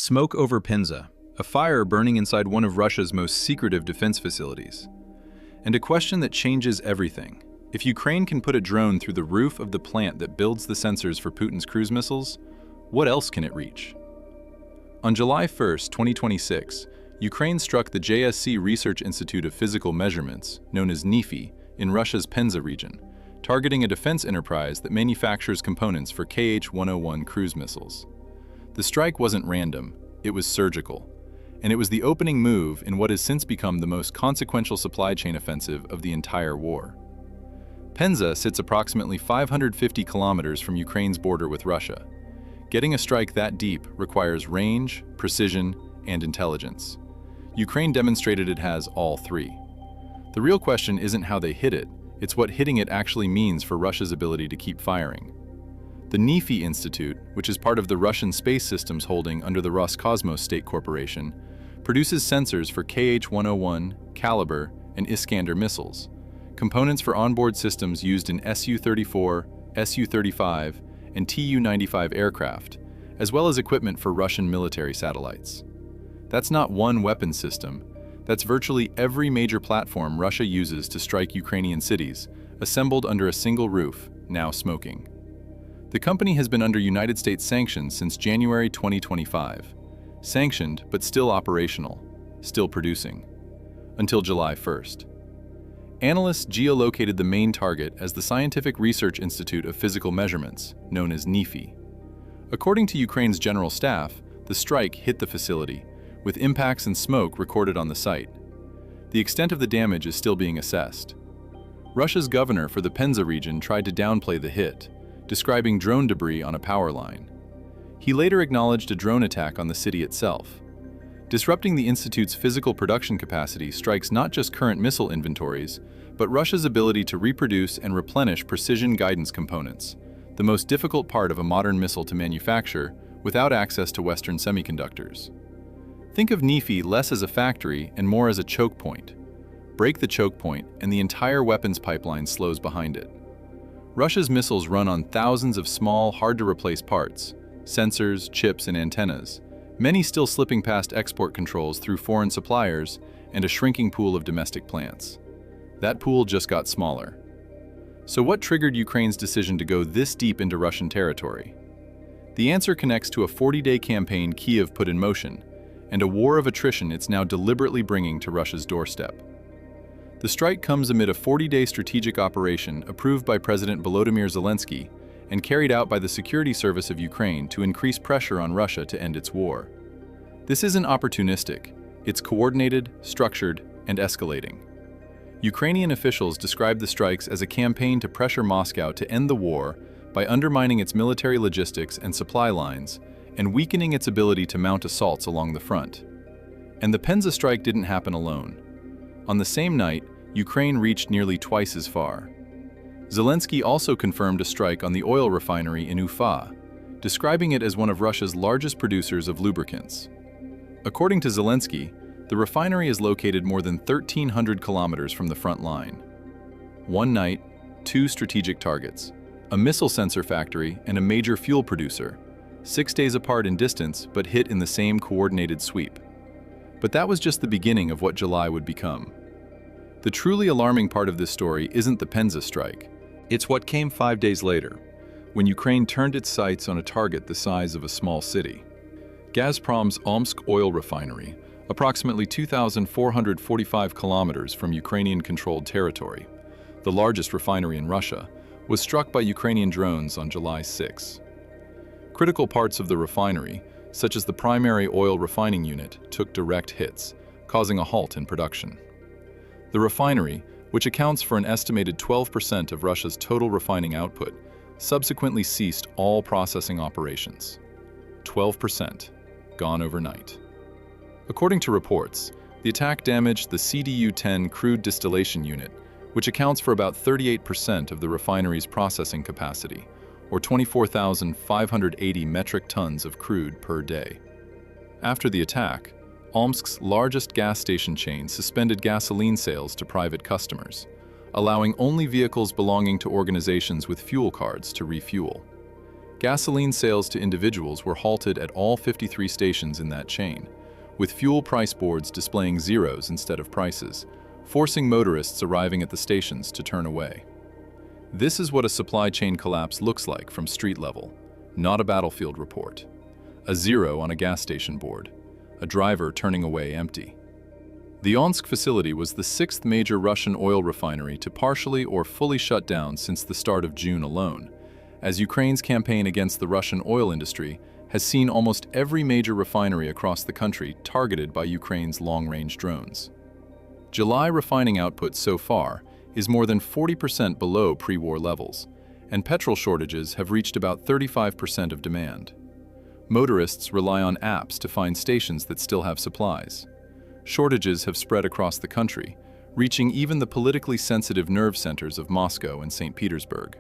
Smoke over Penza, a fire burning inside one of Russia's most secretive defense facilities. And a question that changes everything. If Ukraine can put a drone through the roof of the plant that builds the sensors for Putin's cruise missiles, what else can it reach? On July 1, 2026, Ukraine struck the JSC Research Institute of Physical Measurements, known as NIIFI, in Russia's Penza region, targeting a defense enterprise that manufactures components for Kh-101 cruise missiles. The strike wasn't random, it was surgical, and it was the opening move in what has since become the most consequential supply chain offensive of the entire war. Penza sits approximately 550 kilometers from Ukraine's border with Russia. Getting a strike that deep requires range, precision, and intelligence. Ukraine demonstrated it has all three. The real question isn't how they hit it, it's what hitting it actually means for Russia's ability to keep firing. The NIIFI Institute, which is part of the Russian space systems holding under the Roscosmos State Corporation, produces sensors for Kh-101, Kalibr, and Iskander missiles, components for onboard systems used in Su-34, Su-35, and Tu-95 aircraft, as well as equipment for Russian military satellites. That's not one weapon system, that's virtually every major platform Russia uses to strike Ukrainian cities, assembled under a single roof, now smoking. The company has been under United States sanctions since January 2025. Sanctioned, but still operational, still producing. Until July 1st. Analysts geolocated the main target as the Scientific Research Institute of Physical Measurements, known as NIIFI. According to Ukraine's general staff, the strike hit the facility, with impacts and smoke recorded on the site. The extent of the damage is still being assessed. Russia's governor for the Penza region tried to downplay the hit, describing drone debris on a power line. He later acknowledged a drone attack on the city itself. Disrupting the institute's physical production capacity strikes not just current missile inventories, but Russia's ability to reproduce and replenish precision guidance components, the most difficult part of a modern missile to manufacture without access to Western semiconductors. Think of NIIFI less as a factory and more as a choke point. Break the choke point, and the entire weapons pipeline slows behind it. Russia's missiles run on thousands of small, hard-to-replace parts, sensors, chips, and antennas, many still slipping past export controls through foreign suppliers and a shrinking pool of domestic plants. That pool just got smaller. So what triggered Ukraine's decision to go this deep into Russian territory? The answer connects to a 40-day campaign Kyiv put in motion, and a war of attrition it's now deliberately bringing to Russia's doorstep. The strike comes amid a 40-day strategic operation approved by President Volodymyr Zelensky and carried out by the Security Service of Ukraine to increase pressure on Russia to end its war. This isn't opportunistic, it's coordinated, structured, and escalating. Ukrainian officials describe the strikes as a campaign to pressure Moscow to end the war by undermining its military logistics and supply lines and weakening its ability to mount assaults along the front. And the Penza strike didn't happen alone. On the same night, Ukraine reached nearly twice as far. Zelensky also confirmed a strike on the oil refinery in Ufa, describing it as one of Russia's largest producers of lubricants. According to Zelensky, the refinery is located more than 1,300 kilometers from the front line. One night, two strategic targets, a missile sensor factory and a major fuel producer, 6 days apart in distance but hit in the same coordinated sweep. But that was just the beginning of what July would become. The truly alarming part of this story isn't the Penza strike. It's what came 5 days later, when Ukraine turned its sights on a target the size of a small city. Gazprom's Omsk oil refinery, approximately 2,445 kilometers from Ukrainian-controlled territory, the largest refinery in Russia, was struck by Ukrainian drones on July 6. Critical parts of the refinery, such as the primary oil refining unit, took direct hits, causing a halt in production. The refinery, which accounts for an estimated 12% of Russia's total refining output, subsequently ceased all processing operations. 12%, gone overnight. According to reports, the attack damaged the CDU-10 crude distillation unit, which accounts for about 38% of the refinery's processing capacity, or 24,580 metric tons of crude per day. After the attack, Omsk's largest gas station chain suspended gasoline sales to private customers, allowing only vehicles belonging to organizations with fuel cards to refuel. Gasoline sales to individuals were halted at all 53 stations in that chain, with fuel price boards displaying zeros instead of prices, forcing motorists arriving at the stations to turn away. This is what a supply chain collapse looks like from street level, not a battlefield report. A zero on a gas station board, a driver turning away empty. The Omsk facility was the sixth major Russian oil refinery to partially or fully shut down since the start of June alone, as Ukraine's campaign against the Russian oil industry has seen almost every major refinery across the country targeted by Ukraine's long-range drones. July refining output so far is more than 40% below pre-war levels, and petrol shortages have reached about 35% of demand. Motorists rely on apps to find stations that still have supplies. Shortages have spread across the country, reaching even the politically sensitive nerve centers of Moscow and Saint Petersburg.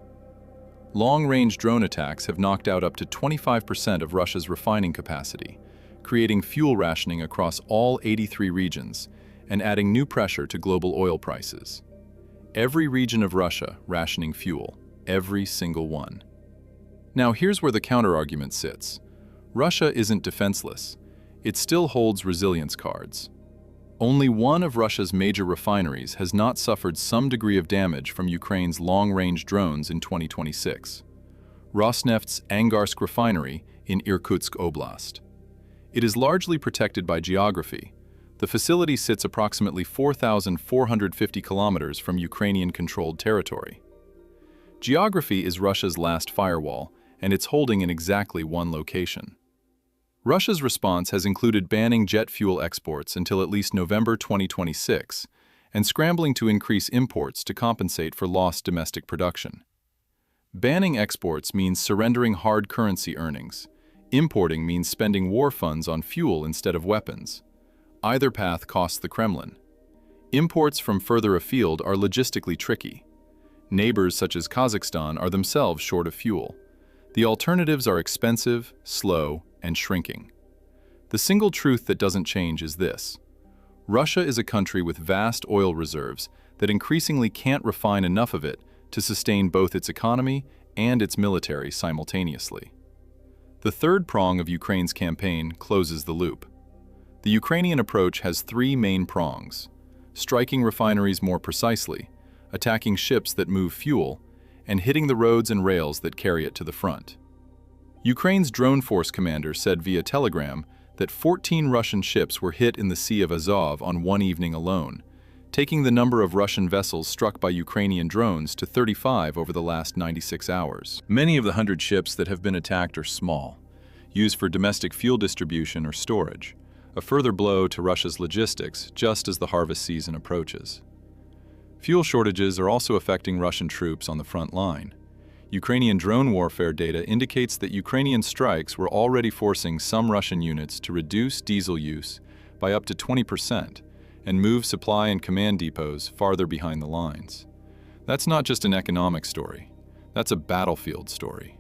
Long-range drone attacks have knocked out up to 25% of Russia's refining capacity, creating fuel rationing across all 83 regions and adding new pressure to global oil prices. Every region of Russia rationing fuel, every single one. Now here's where the counterargument sits. Russia isn't defenseless. It still holds resilience cards. Only one of Russia's major refineries has not suffered some degree of damage from Ukraine's long-range drones in 2026. Rosneft's Angarsk refinery in Irkutsk Oblast. It is largely protected by geography. The facility sits approximately 4,450 kilometers from Ukrainian-controlled territory. Geography is Russia's last firewall, and it's holding in exactly one location. Russia's response has included banning jet fuel exports until at least November 2026 and scrambling to increase imports to compensate for lost domestic production. Banning exports means surrendering hard currency earnings. Importing means spending war funds on fuel instead of weapons. Either path costs the Kremlin. Imports from further afield are logistically tricky. Neighbors such as Kazakhstan are themselves short of fuel. The alternatives are expensive, slow, and shrinking. The single truth that doesn't change is this. Russia is a country with vast oil reserves that increasingly can't refine enough of it to sustain both its economy and its military simultaneously. The third prong of Ukraine's campaign closes the loop. The Ukrainian approach has three main prongs: striking refineries more precisely, attacking ships that move fuel, and hitting the roads and rails that carry it to the front. Ukraine's drone force commander said via Telegram that 14 Russian ships were hit in the Sea of Azov on one evening alone, taking the number of Russian vessels struck by Ukrainian drones to 35 over the last 96 hours. Many of the 100 ships that have been attacked are small, used for domestic fuel distribution or storage, a further blow to Russia's logistics just as the harvest season approaches. Fuel shortages are also affecting Russian troops on the front line. Ukrainian drone warfare data indicates that Ukrainian strikes were already forcing some Russian units to reduce diesel use by up to 20% and move supply and command depots farther behind the lines. That's not just an economic story. That's a battlefield story.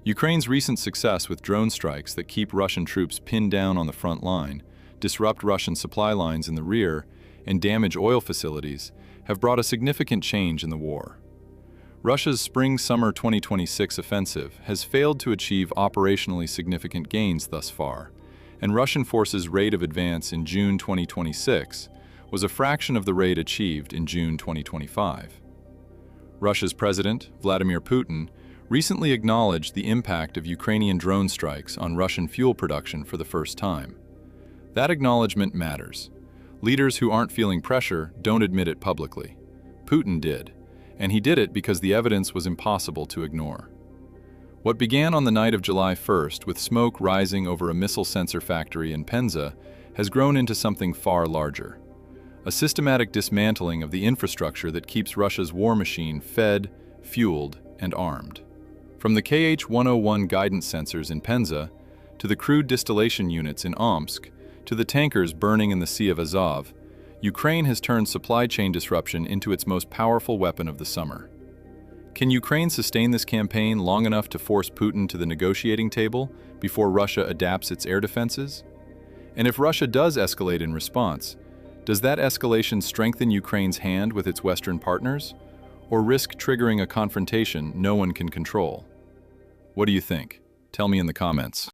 Ukraine's recent success with drone strikes that keep Russian troops pinned down on the front line, disrupt Russian supply lines in the rear, and damage oil facilities have brought a significant change in the war. Russia's spring-summer 2026 offensive has failed to achieve operationally significant gains thus far, and Russian forces' rate of advance in June 2026 was a fraction of the rate achieved in June 2025. Russia's President, Vladimir Putin, recently acknowledged the impact of Ukrainian drone strikes on Russian fuel production for the first time. That acknowledgement matters. Leaders who aren't feeling pressure don't admit it publicly. Putin did. And he did it because the evidence was impossible to ignore. What began on the night of July 1st with smoke rising over a missile sensor factory in Penza has grown into something far larger. A systematic dismantling of the infrastructure that keeps Russia's war machine fed, fueled, and armed. From the KH-101 guidance sensors in Penza, to the crude distillation units in Omsk, to the tankers burning in the Sea of Azov, Ukraine has turned supply chain disruption into its most powerful weapon of the summer. Can Ukraine sustain this campaign long enough to force Putin to the negotiating table before Russia adapts its air defenses? And if Russia does escalate in response, does that escalation strengthen Ukraine's hand with its Western partners, or risk triggering a confrontation no one can control? What do you think? Tell me in the comments.